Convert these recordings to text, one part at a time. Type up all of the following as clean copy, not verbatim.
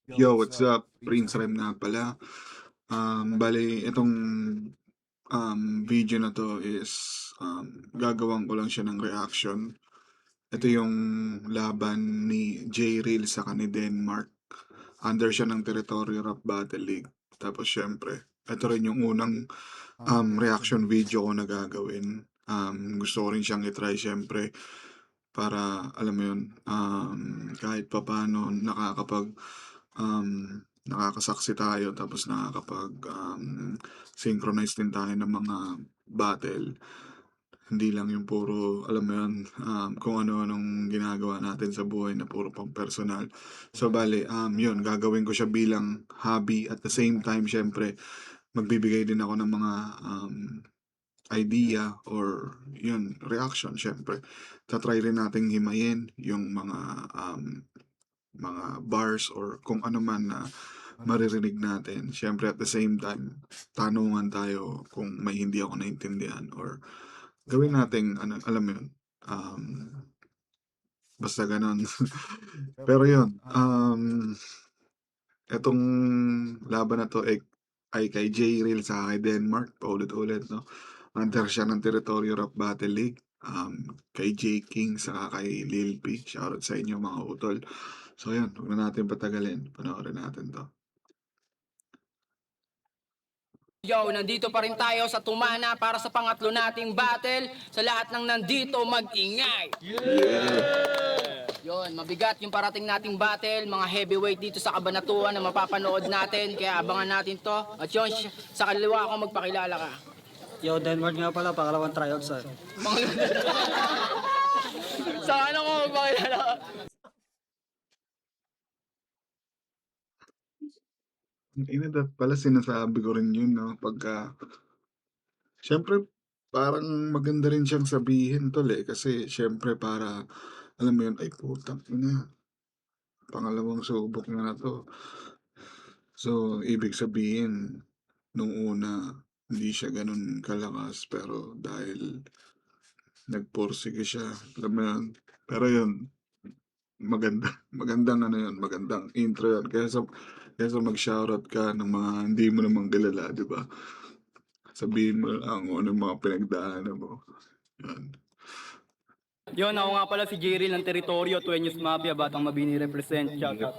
Yo, what's up? Prince Rem nga pala. Bale, itong video na to is gagawan ko lang siya ng reaction. Ito yung laban ni J. Real sa ni Denmark. Under siya ng Territorial Rap Battle League. Tapos syempre, ito rin yung unang reaction video ko na gagawin. Gusto ko rin siyang itry syempre para alam mo yun, kahit papaano nakakasaksi tayo tapos synchronize din tayo ng mga battle. Hindi lang yung puro, alam mo yun, kung ano-anong ginagawa natin sa buhay na puro pang personal. So, bale, yun, gagawin ko siya bilang hobby. At the same time, syempre, magbibigay din ako ng mga idea or yun, reaction, syempre. Tatry rin nating himayin yung mga bars or kung ano man na maririnig natin. Syempre at the same time, tanungan tayo kung may hindi ako naintindihan or gawin nating ano, alam mo yun, um, basta ganon. Pero yun, etong laban na to ay kay J. Real sa kay Denmark, paulit-ulit, no? Under siya ng Territorial Rap Battle League. Kay J. King sa kay Lil P. Shoutout sa inyo mga utol. So yun, huwag na natin patagalin. Panoorin natin to. Yo, nandito pa rin tayo sa Tumana para sa pangatlo nating battle. Sa lahat ng nandito, mag-ingay! Yon, mabigat yung parating nating battle, mga heavyweight dito sa Kabanatuan na mapapanood natin, kaya abangan natin to. At yon, sa kaliwa ko magpakilala ka. Yo, Denmark nga pala, pangalawang tryouts ah. Sa ano ko magpakilala ka? Ina, dat pala sinasabi ko rin yun, no? Siyempre, parang maganda rin siyang sabihin, tol, eh. Kasi, siyempre, para, alam mo yun, ay, putang ina. Pangalawang subok na to. So, ibig sabihin, nung una, hindi siya ganun kalakas, pero dahil nagporsige siya, alam mo yun. Pero yun, magandang ano yun, magandang intro yun. Kaya sa mag-shoutout ka ng mga hindi mo namang kilala, di ba? Sabihin mo lang kung ano yung mga pinagdaanan mo. Yan. Yon, ako nga pala si Jerry ng Teritoryo, Tuenyos Mafia, Batang Mabini represent. Shoutout.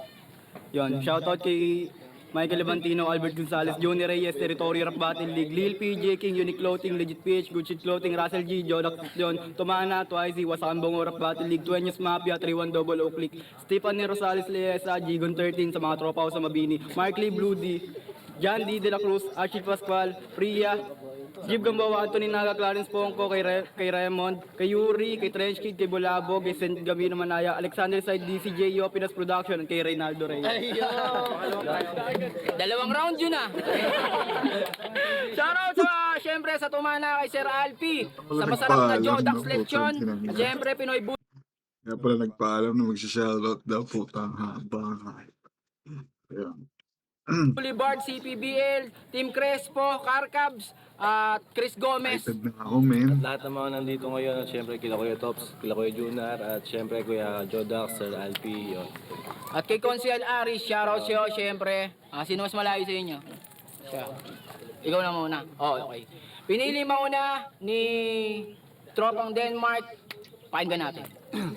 Yon, shoutout kay Michael Levantino, Albert Gonzalez, Johnny Reyes, Territorio Rap Battle League, Lil PJ King, Unique Clothing, Legit PH, Good Shit Clothing, Russell G, Jodak John, Tumana, Twice, Wasakambongo Rap Battle League, Tuenyos Mafia, 31 Double O Click, Stephanie Rosales Leesa, Gigon 13 sa mga tropa ko sa Mabini, Mark Lee Blue D, John D. De La Cruz, Archie Pascual, Priya, Jib Gambawa, Anthony Naga, Clarence Pongko, kay Raymond, kay Yuri, kay Trench Kid, kay Bolabo, kay Saint Gabino Manaya, Alexander Side, DCJ, Yopinas Production, at kay Reynaldo Reyes. Dalawang round yun ah. Shoutout sa, syempre, sa Tumana kay Sir Alpi, sa masarap na Jodax Lechon, at syempre, Pinoy Bull. Kaya pala nagpaalam na magsha-shoutout daw, putang haba. Ayan. Boulevard, CPBL, Team Crespo, Carcabs, at Chris Gomez. Excited na ako, men. Lahat ng mga nandito ngayon, at syempre kila Kuya Tops, kila Kuya Junar, at syempre Kuya Jodax, Sir Alpi, yun. At kay Consiel Aris, shoutout sa'yo, syempre. Sino mas malayo sa inyo? Siya. Ikaw na muna. Oh, okay. Pinili mauna ni Tropang Denmark. Pakinggan natin.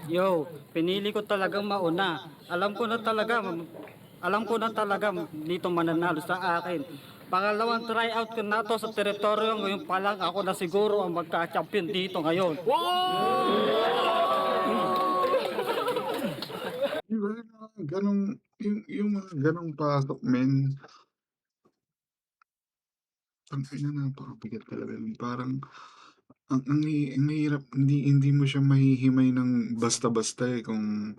Yo, pinili ko talagang mauna. Alam ko na talaga dito mananalo sa akin. Pangalawang tryout ko na to sa teritoryo ngayon pa lang ako na siguro ang magka-champion dito ngayon. Diba, yung mga ganong pasok, men. Ang ina, napakabigat talaga nun. Parang, ang hirap, hindi mo siya mahihimay ng basta-basta eh, kung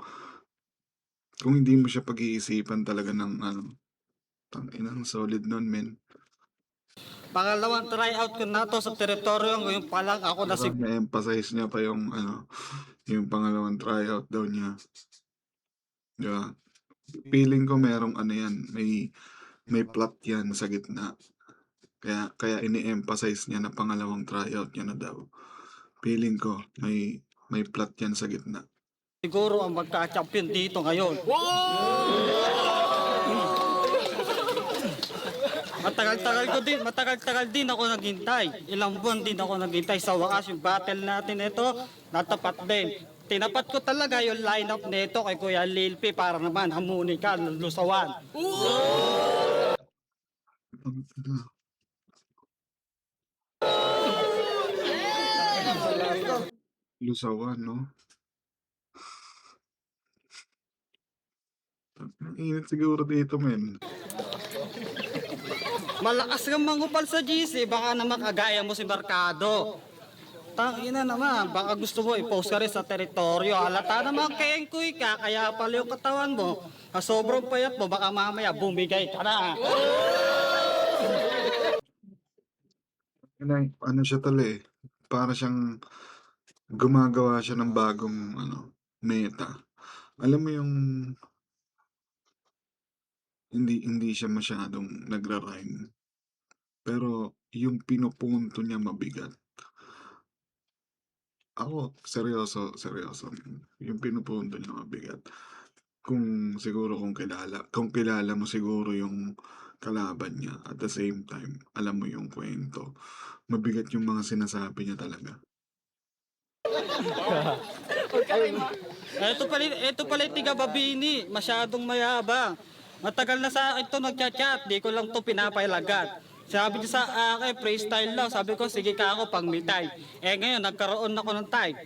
hindi mo siya pag-iisipan talaga ng ano, tangina, ang solid nun, men. Pangalawang tryout ko na to sa teritoryo ngayon pa lang ako na siguro. Na-emphasize niya pa yung ano, yung pangalawang tryout daw niya. Diba? Feeling ko merong ano yan, may plot yan sa gitna. Kaya ini-emphasize niya na pangalawang tryout niya na daw. Feeling ko may plot yan sa gitna. Siguro ang magka-champion dito ngayon. Matagal-tagal din ako naghintay. Ilang buwan din ako naghintay. Sa wakas yung battle natin ito, natapat din. Tinapat ko talaga yung lineup nito kay Kuya Lil P para naman hamunin ka, lusawan. Ang ina. Lusawan, no? Ang init siguro dito, men. Malakas kang mangupal sa GC, baka naman kagaya mo si Mercado. Tangina naman, baka gusto mo i-post ka rin sa teritoryo. Halata naman kengkoy ka, kaya pala yung katawan mo. Sa sobrang payat mo, baka mamaya bumigay ka na. Ano siya tala eh. Para siyang gumagawa siya ng bagong meta. Alam mo yung hindi siya masyadong nagra-rhyme. Pero yung pinupunto niya mabigat. Ako, seryoso. Yung pinupunto niya mabigat. Kung kilala mo siguro yung kalaban niya at the same time, alam mo yung kwento. Mabigat yung mga sinasabi niya talaga. Ito pala yung tiga Babini, masyadong mayabang. Matagal na sa akin to nagchat-chat, di ko lang to pinapailagat. Sabi niya sa akin, freestyle lang. Sabi ko, sige ka ako pang mitay. Ngayon, nagkaroon ako ng time.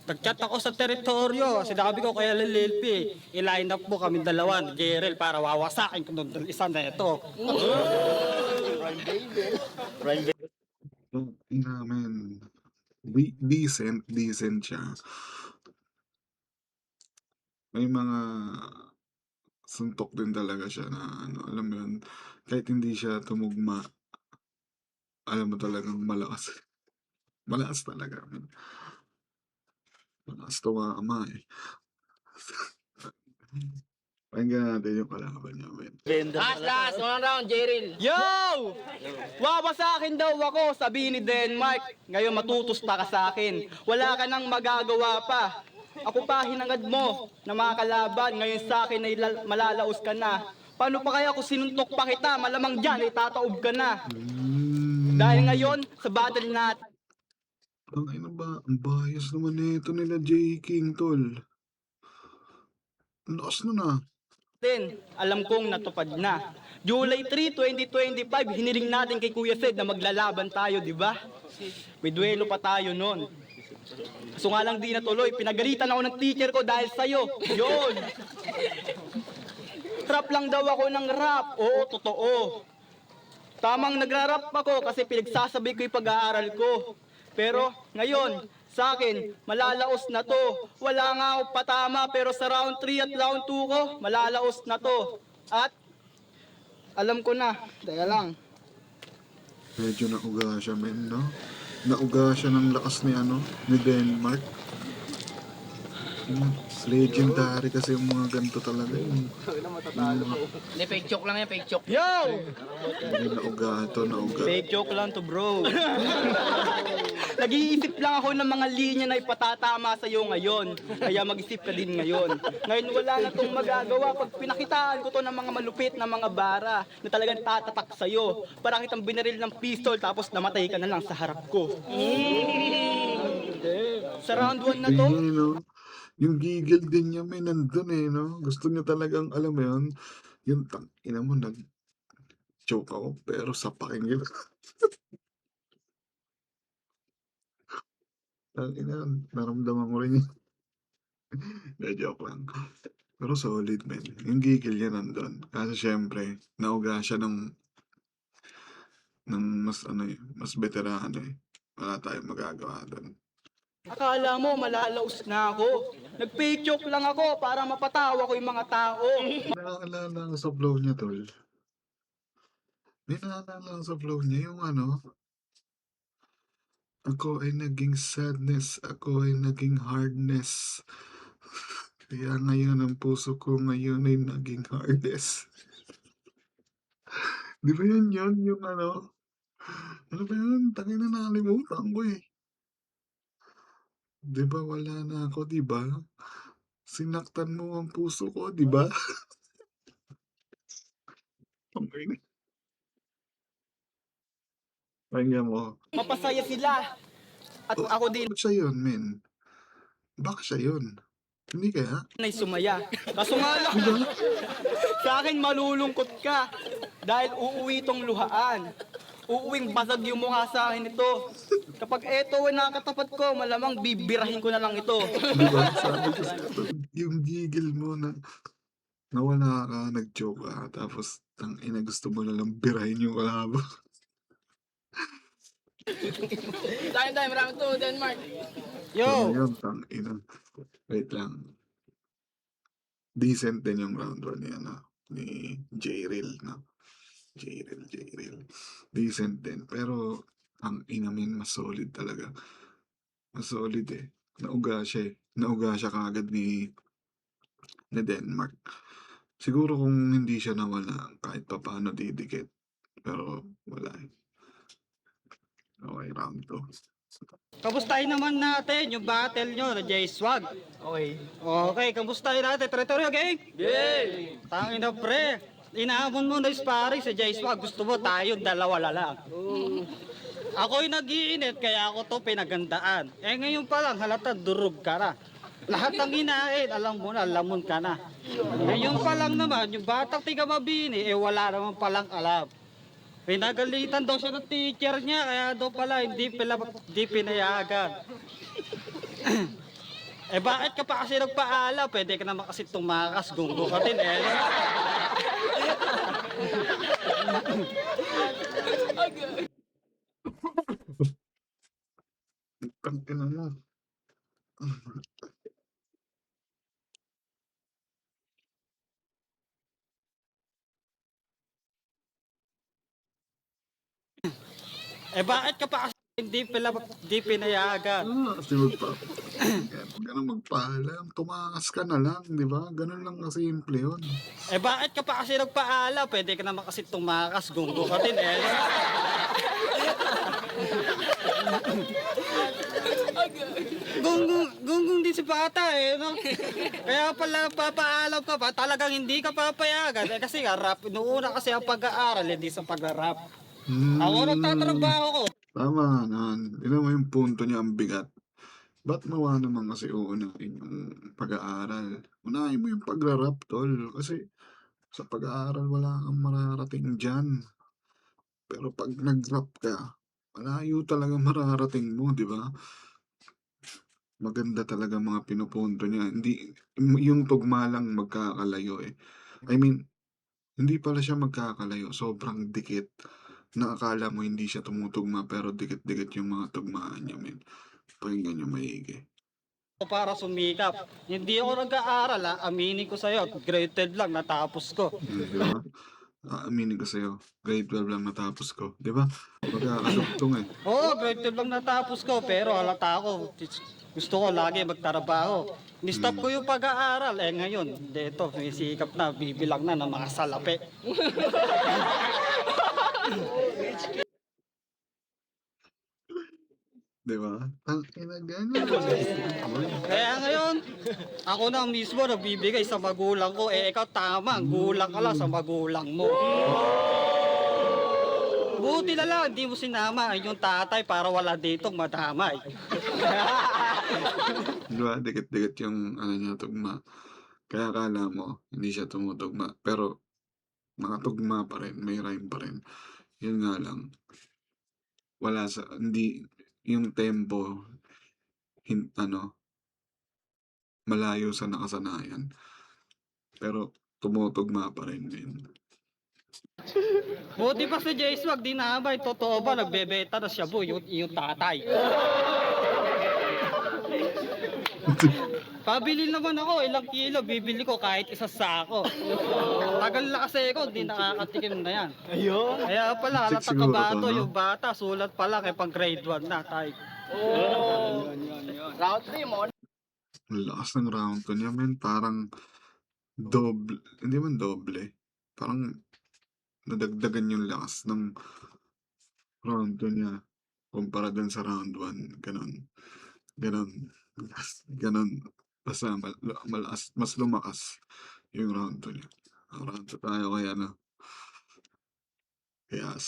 Nag-chat ako sa teritoryo. Sinabi ko kaya Lil P, i-line up mo kami dalawa, Jerel, para wawasakin ko nung isa na ito. Namin. Decent siya. May mga suntok din talaga siya na alam mo yun, kahit hindi siya tumugma, alam mo talagang malakas. Malakas talaga. Malakas tumama eh. Pakinggan natin yung kalaban niya, men. Last, one round, Jeril. Yo! Wawasakin daw ako, sabi ni Denmark. Ngayon matutusta ka sa akin. Wala ka nang magagawa pa. Ako pa hinangad mo na mga kalaban. Ngayon sa akin ay malalaos ka na. Paano pa kaya kung sinuntok pa kita? Malamang dyan, itataob ka na. Dahil ngayon, sa battle natin, Ang ba? Ang bias naman nito nila J. King, tol. Ang lakas nun ah. alam kong natupad na. July 3, 2025, hiniling natin kay Kuya Sed na maglalaban tayo, di ba? May duelo pa tayo noon. So nga lang di natuloy, pinagalitan ako ng teacher ko dahil sa'yo. Yun! Rap lang daw ako ng rap. Oo, totoo. Tamang nagra-rap ako kasi pinagsasabi ko yung pag-aaral ko. Pero ngayon, sa akin, malalaos na to. Wala nga ako patama pero sa round 3 at round 2 ko, malalaos na to. At alam ko na, teka lang. Medyo nauga siya, men, no? Nauga siya ng lakas ni Denmark. Legendary kasi yung mga ganito talaga yung Hindi, fake joke lang yan, fake joke. Yo! nauga. Fake joke lang to, bro. Nag-iisip lang ako ng mga linya na ipatatama sa'yo ngayon. Kaya mag-isip ka din ngayon. Ngayon wala na tong magagawa pag pinakitaan ko to ng mga malupit na mga bara na talagang tatatak sa'yo. Para kitang binaril ng pistol tapos namatay ka na lang sa harap ko. Sa round 1 na to, Yung gigil din niya may nandun eh, no? Gusto niya talagang, alam mo yun, yung ina mo, nag-choke ako, pero sa pakinggan. Ina, naramdaman ko rin yun. Joke lang. Pero solid, man. Yung gigil niya nandun. Kasi syempre, nauga siya ng mas veterano eh. Wala tayong magagawa doon. akala mo malalaos na ako. Nag-fake joke lang ako para mapatawa ko yung mga tao. Naalala ko sa flow niya, tol. May naalala ko sa flow niya yung ako ay naging sadness, ako ay naging hardness. Kaya ngayon ang puso ko ngayon ay naging hardness. Di ba yun? Yung ano ba yun? Tangina na nakalimutan ko eh. Di ba wala na ako, di ba? Sinaktan mo ang puso ko, di ba? Okay na. Pakinggan mo. Mapasaya sila. At ako din Bakit siya yun, men? Bakit siya yun? Hindi kaya? ay sumaya. Kaso nga lang, sa akin malulungkot ka. Dahil uuwi tong luhaan. Uuwing basag yung mukha sa akin ito. Kapag eto ay nakatapat ko, malamang bibirahin ko na lang ito. Diba? Sabi ko sa'yo, yung gigil mo na nawala ka, nag-joke ka, tapos ang ina gusto mo na lang birahin yung kalabo. Tayo, marami to, Denmark. Yo! Yun, tang ina. Wait lang. Decent din yung round 1 niya, no? Ni J-Real, no? J-Real. Decent din. Pero, ang ina min, mas solid talaga. Mas solid eh. Nauga siya eh. Nauga siya kagad ni Denmark. Siguro kung hindi siya nawala, kahit pa paano didikit. Pero, wala eh. Okay, round 2. Kamustahin naman natin yung battle nyo na J-Swag. Okay. Okay, kamustahin natin. Territorio, gang? Yay! Tangin na pre. Inaamon mo na sparring sa J-Swag. Gusto mo tayo dalawa lang. Ako'y nag-iinit kaya ako to pinagandaan. Eh ngayon pa lang halata durog ka na. Lahat ng inain, alam mo na, lamon ka na. Ngayon pa lang naman, yung batang tiga mabini, wala naman palang alam. Pinagalitan daw siya ng teacher niya, kaya daw pala hindi pinayagan. Bakit ka pa kasi nagpaala? Pwede ka naman kasi tumakas, gunggo ka din eh. Tangina mo. Bakit ka pa kasi hindi pinayagan? Kasi huwag ka na magpaalam. Tumakas ka na lang, di ba? Ganun lang kasimple yun. Bakit ka pa kasi nagpaala? Pwede ka naman kasi tumakas, gunggo ka din eh. Gunggong din si bata eh, no? Kaya pala papaalam ka pa, talagang hindi ka papayagan. Kasi nga, rap, inuuna kasi ang pag-aaral, hindi sa pag-rap. Ako nagtatrabaho ko. Tama naman. Tignan mo yung punto niya, ang bigat. Ba't mawa naman kasi uunahin yung pag-aaral? Unahin mo yung pag-rap, tol. Kasi sa pag-aaral wala kang mararating dyan. Pero pag nag-rap ka, malayo talaga mararating mo, di ba? Maganda talaga mga pinupunto niya. Hindi, yung tugma lang magkakalayo eh. I mean, hindi pala siya magkakalayo. Sobrang dikit. Na akala mo hindi siya tumutugma pero dikit-dikit yung mga tugmaan niya, men. Pakinggan niyo maigi. Para sumikap. Hindi ako nag-aaral, aminin ko sa'yo. Grade 12 lang, natapos ko. Di ba? Aaminin ko sa'yo, grade 12 lang natapos ko. Di ba? Magkakadugtong eh. Oo, grade 12 lang natapos ko, pero halata ako. Gusto ko lagi magtrabaho. Ni-stop ko yung pag-aaral. Ngayon, dito, may sikap na, bibilang na ng mga salapi. Di ba? Ang ina ganun. Kaya ngayon, ako na mismo nagbibigay sa magulang ko. Ikaw tama, gulang ka lang sa magulang mo. Buti na lang, hindi mo sinama yung tatay para wala ditong madamay. Di ba? Dikit-dikit yung ano niya, tugma. Kaya akala mo, hindi siya tumutugma. Pero, nakatugma pa rin, may rhyme pa rin. Yun nga lang, wala sa, hindi, yung tempo, malayo sa nakasanayan. Pero, tumutugma pa rin din. Buti pa si J-Swag, di namay. Totoo ba, nagbebeta na siya yung tatay. Pabili naman ako, ilang kilo, bibili ko kahit isa sako. Tagal na kasi ako, di nakakatikim na yan. Ayun. Kaya pala, halata Siguro kabato, to, no? yung bata, sulat pala kay pang grade 1 na tayo. Round 3 mo. Ang lakas ng round 2 niya, men. Parang, doble, hindi man doble. Parang, nadagdagan yung lakas ng round 2 niya. Kumpara dun sa round 1. Ganon. Ganon. Basta malakas, mas lumakas yung round 2 niya. Round 2 tayo kaya na. Kaya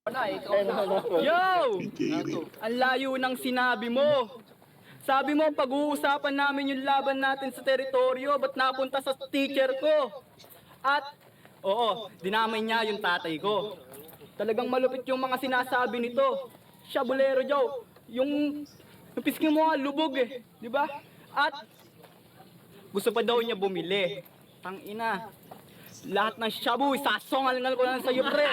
Yo! Jerry. Ang layo ng sinabi mo. Sabi mo, pag-uusapan namin yung laban natin sa teritoryo, ba't napunta sa teacher ko? At, oo, dinamay niya yung tatay ko. Talagang malupit yung mga sinasabi nito. Siya, bolero, Joe. Yung pisngi mo nga, lubog eh. Di ba? At, gusto pa daw niya bumili. Tangina. Lahat ng shabu, sasongal-ngal ko lang sa'yo, pre.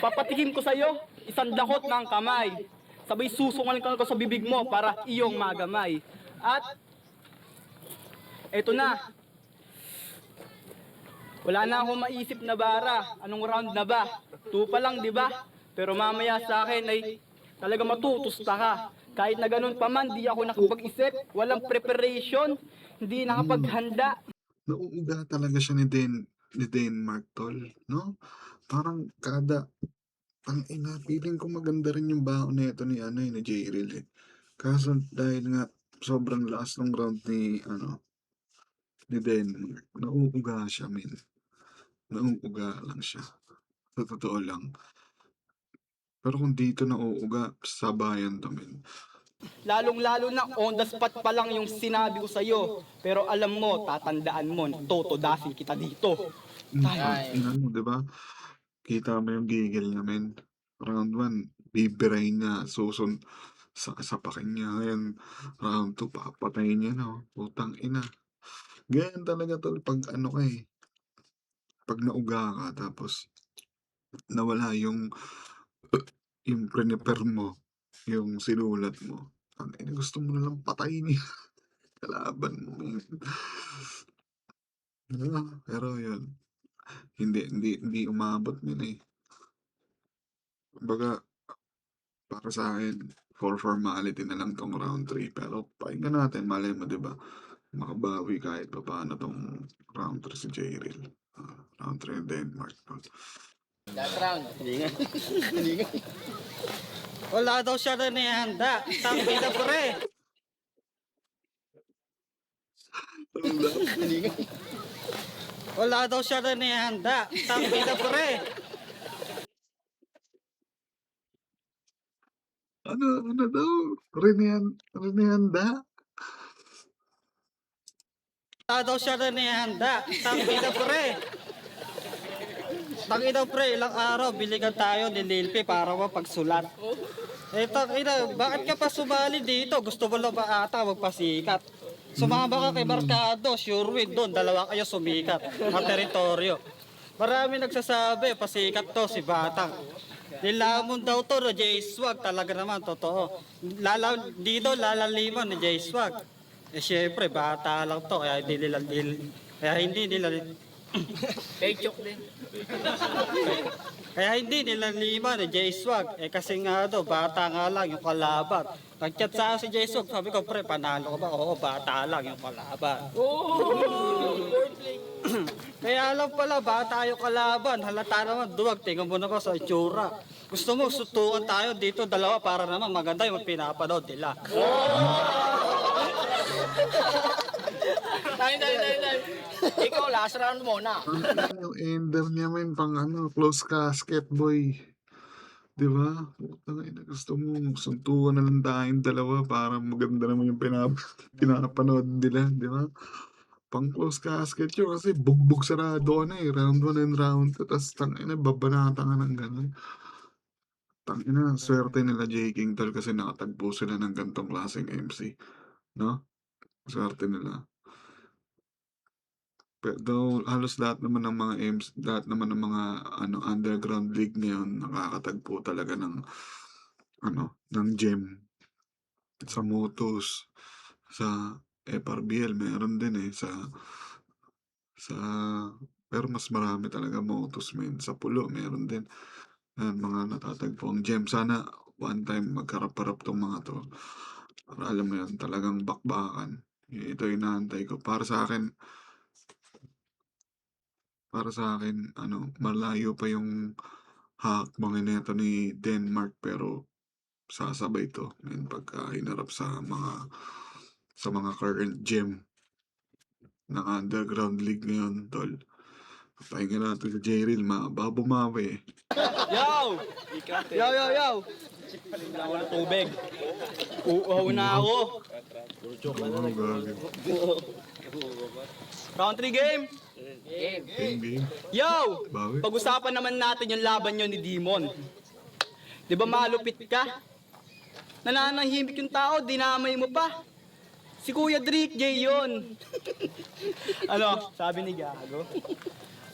Papatikim ko sa'yo, isang dakot ng kamay. Sabay susungal ko sa bibig mo para iyong magamay. At, eto na. Wala na akong maisip na bara. Anong round na ba? 2 pa lang, di ba? Pero mamaya sa akin ay talaga matutusta ka. Kahit na ganun pa man, di ako nakapag-isip. Walang preparation. Hindi nakapaghanda. Nauuga talaga siya ni Denmark, tol, no? Parang kada ang ina, feeling ko maganda rin yung baon nito ni Jril eh. Kaso dahil nga sobrang lakas ng round ni Denmark, nauuga siya, min. Nauuga lang siya. Sa totoo lang. Pero kung dito nauuga, sabayan to, min. Lalong-lalo na on the spot pa lang yung sinabi ko sa'yo. Pero alam mo, tatandaan mo, totodasin kita dito. Ina mo, di ba? Kita mo yung gigil namin. Round 1, bibirahin niya, sapakin niya. Ngayon, round 2, papatayin niya na. Putang ina. Ganyan talaga tol pag ano ka eh. Pag nauga ka, tapos nawala yung prepare mo, yung sinulat mo. Ang ina, gusto mo na lang patayin yung kalaban mo. Pero yun, hindi umabot yun eh. Kumbaga, para sa akin, for formality na lang tong round 3. Pero pakinggan natin, malay mo, di ba? Makabawi kahit pa paano tong round 3 si Jril. Round 3 ng Denmark. Last round. Wala daw siya na nihanda. Tanggi na pre. Wala daw siya na nihanda. Tanggi na pre. Ano daw? Renihanda? Wala daw siya na nihanda. Tanggi na pre. Tanggi na pre, ilang araw biligan tayo ni Lilpi para mapagsulat. Eh tangina, bakit ka pa sumali dito? Gusto mo lang ba ata magpasikat? Sumama ka kay Marcado, sure win doon, dalawa kayo sumikat ang teritoryo. Marami nagsasabi, pasikat to si Batang. Nilamon daw to na J-Swag, talaga naman, totoo. Dito lalaliman ni J-Swag. Eh syempre, bata lang to, kaya hindi nila Fake joke din. Kaya hindi nilaliman ni J-Swag. Eh kasi nga daw, bata nga lang yung kalaban. Nag-chat sa akin si J-Swag, sabi ko, pre, panalo ka ba? Oo, bata lang yung kalaban. Kaya alam pala, bata yung kalaban. Halata naman, duwag, tingnan mo na ko sa itsura. Gusto mo, sutukan tayo dito, dalawa, para naman maganda yung pinapanood nila. Time. Ikaw, last round muna. Yung ender niya men, pang close casket boy. Di ba? Putang ina, gusto mo, suntukan na lang tayong dalawa para maganda naman yung pinapanood nila, di ba? Pang close casket yun kasi bugbog sarado na eh. Round 1 and round 2. Tapos tangina, babanata ka ng gano'n. Tangina, swerte nila J. King Tal kasi nakatagpo sila ng gantong klaseng MC. No? Swerte nila. Pero halos lahat naman ng mga lahat naman ng mga underground league ngayon nakakatagpo talaga ng gem sa Motos, sa FRBL meron din eh sa pero mas marami talaga Motos men sa Pulo meron din. Yan, mga natatagpo ang gem. Sana one time magkarap-harap tong mga to. Para alam mo yan, talagang bakbakan. Ito yung inaantay ko. Para sa akin, malayo pa yung hakbangin nito ni Denmark pero sasabay to men pagka hinarap sa mga current gem ng underground league ngayon, tol. Pahinga natin si Jeril, baka bumawi eh. Yo! Yo! Wala ko ng tubig. Uuhaw na ako. Oo, gagi. Round 3 game. Game. Yo! Bawi. Pag-usapan naman natin yung laban nyo ni Demon. Di ba malupit ka? Nananahimik yung tao, dinamay mo pa. Si Kuya Drake J yun. Ano, sabi ni Gago?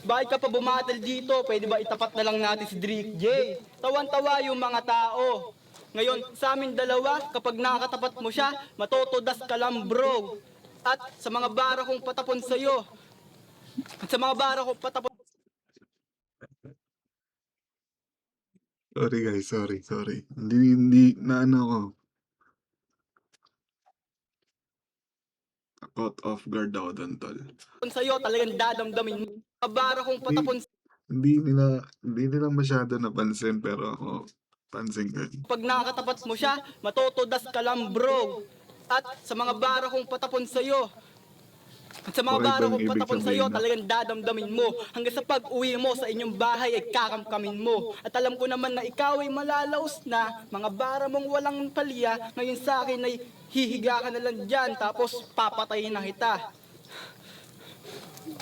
Bakit ka pa bumatal dito? Pwede ba itapat na lang natin si Drake J? Tawan-tawa yung mga tao. Ngayon, sa amin dalawa, kapag nakatapat mo siya, matotodas ka lang bro. At sa mga bara kong patapon sa'yo, Sorry guys, sorry. Hindi na ano ko. Caught off guard ako doon, tol. talagang dadamdamin mo. Mga bara kong patapon Hindi nila masyado napansin pero ako, pansin ko. pag nakatapat mo siya, matotodas ka lang bro. At sa mga bara kong patapon sa'yo, talagang dadamdamin mo. Hanggang sa pag-uwi mo sa inyong bahay ay kakamkamin mo. At alam ko naman na ikaw ay malalaos na. Mga bara mong walang palya, ngayon sa akin ay hihiga ka na lang dyan, tapos papatayin na kita.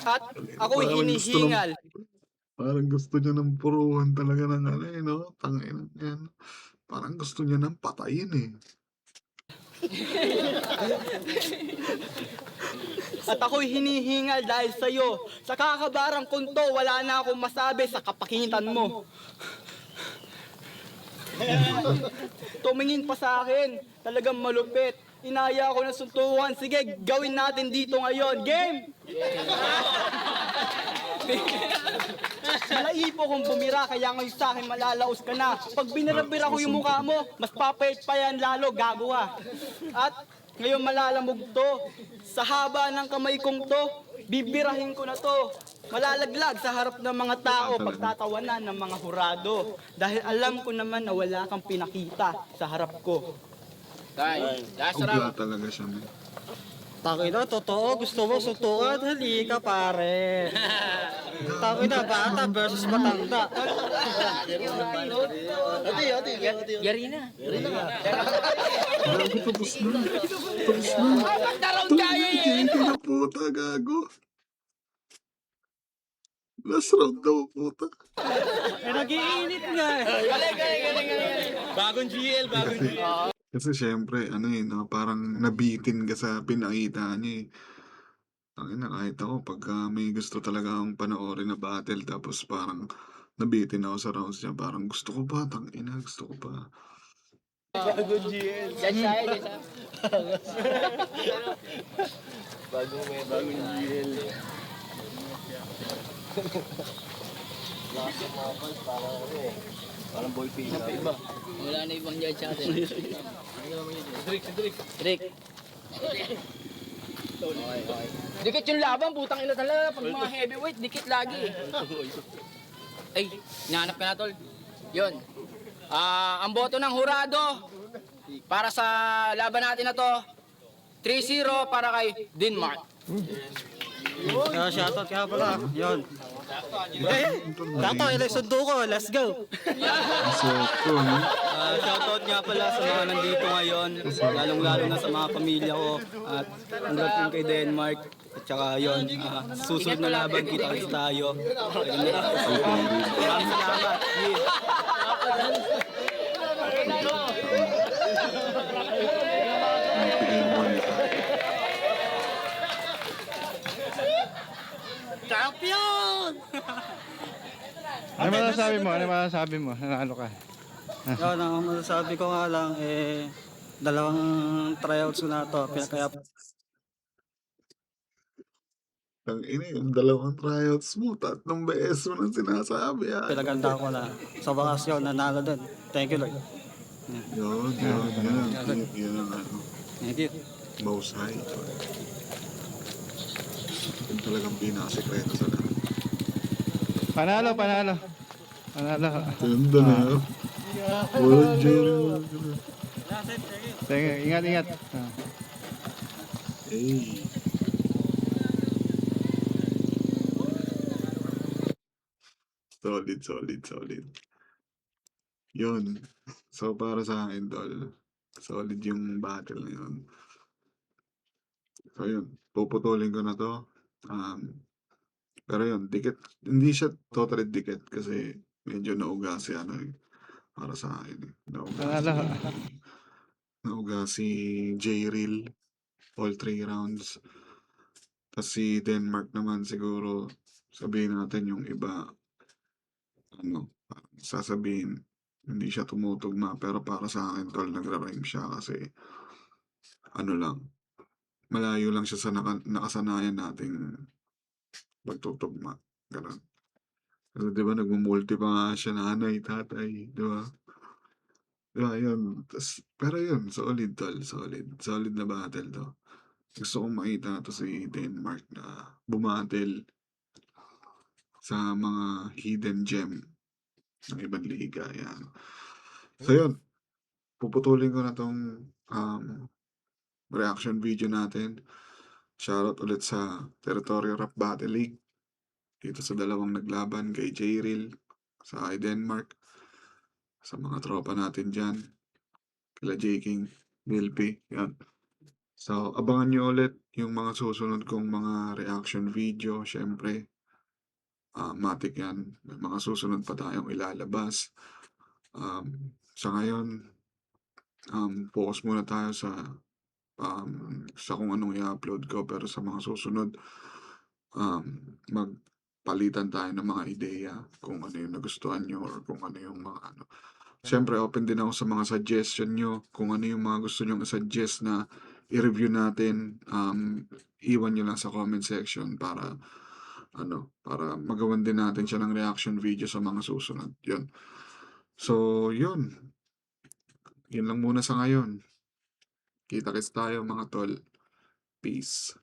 At ako'y hinihingal. Parang gusto niya ng puruhan talaga ng ano eh, no? Tangina yan. Parang gusto niya ng patayin eh. At ako'y hinihingal dahil sa'yo. Sa kakabarang kunto, wala na akong masabi sa kapakitan mo. Tumingin pa sa akin, talagang malupit. Inaya ako ng suntukan. Sige, gawin natin dito ngayon. Game! Malaipo kung bumira, kaya ngayon sa akin malalaos ka na. Pag binirabira ko yung mukha mo, mas papayat pa yan lalo, gago ka. At ngayon malalamog to. Sa haba ng kamay kong to, bibirahin ko na to. Malalaglag sa harap ng mga tao, pagtatawanan ng mga hurado. Dahil alam ko naman na wala kang pinakita sa harap ko. Tay, last Ugla round. talaga siya, man. Takina, totoo, gusto mo suntukan, halika pare. Takina, bata versus matanda. Yari na. Gago, tapos na. Magdaround kaya eh. Hindi na puta, gago. Last round daw, puta. Eh, nag-iinit nga eh. Galing. Bagong GL. Kasi syempre, ano eh, no, parang nabitin ka sa pinakita niya eh. Tangina, kahit ako, pagka may gusto talaga akong panoorin na battle, tapos parang nabitin ako sa rounds niya, parang gusto ko ba, tangina, gusto ko ba. Diyan tayo. Parang boy pin. Wala na ibang judge sa atin. Drake. Okay. Dikit yung laban, putang ina talaga. Pag mga heavyweight, dikit lagi. Ay, nahanap ka na tol. Yun. Ang boto ng hurado para sa laban natin na to, 3-0 para kay Denmark. Shoutout ka pala. Yun. Dato, ilay sundo ko. Let's go. So, ito, ano, Shoutout nga pala sa mga nandito ngayon, lalong-lalo na sa mga pamilya ko. At congrats din kay Denmark. At saka yun, susunod na laban, kita-kits tayo. Maraming salamat. Yeah. may PA monitor. Champion! Ano masasabi mo? Nanalo ka. Yun, ang masasabi ko nga lang, dalawang tryouts ko na to. Kaya Tangina, yung dalawang tryouts mo, 3 beses mo nang sinasabi, ah. pinaganda ko na. Sa wakas yun, nanalo din. Thank you, Lord. Yun ang ano, Thank you. most high. Yung talagang pinakasekreto sa lahat. Panalo. Ganda na. Walang Jerry. Sige, ingat. Hey. Solid, solid, solid. Yun. So, para sa akin, tol, solid yung battle na yun. So, yun. Puputulin ko na to. Pero yun, dikit. Hindi siya totally dikit kasi medyo nauga si ano eh. Para sa akin eh. Panalo ka. Nauga si J-Reel all 3 rounds. Tapos si Denmark naman siguro sabihin natin yung iba ano, sasabihin hindi siya tumutugma pero para sa akin tol nagra-rhyme siya kasi ano lang, malayo lang siya sa nakasanayan nating pagtutugma, gano'n. Kasi 'di ba nagmumulti pa nga siya nanay, tatay, 'di ba? 'Di ba yun, pero yun solid tol, solid. Solid na battle 'to. Gusto kong makita 'to si Denmark na bumattle sa mga hidden gem ng ibang liga, 'yan. So yun, puputulin ko na 'tong, reaction video natin. Shoutout ulit sa Territorial Rap Battle League, dito sa dalawang naglaban kay J-Reel, sa kay Denmark, sa mga tropa natin diyan, kila J-King, Milpy, 'yan. So, abangan niyo ulit yung mga susunod kong mga reaction video, siyempre, matik 'yan, may mga susunod pa tayong ilalabas. Sa ngayon, focus muna tayo sa kung anong i-upload ko pero sa mga susunod, magpalitan tayo ng mga ideya kung ano yung nagustuhan niyo or kung ano yung mga ano. Siyempre open din ako sa mga suggestion niyo, kung ano yung mga gusto niyong i-suggest na i-review natin, iwan niyo lang sa comment section para ano, para magawan din natin siya ng reaction video sa mga susunod, 'yun. So 'yun, 'yun lang muna sa ngayon. Kita-kits tayo mga tol. Peace.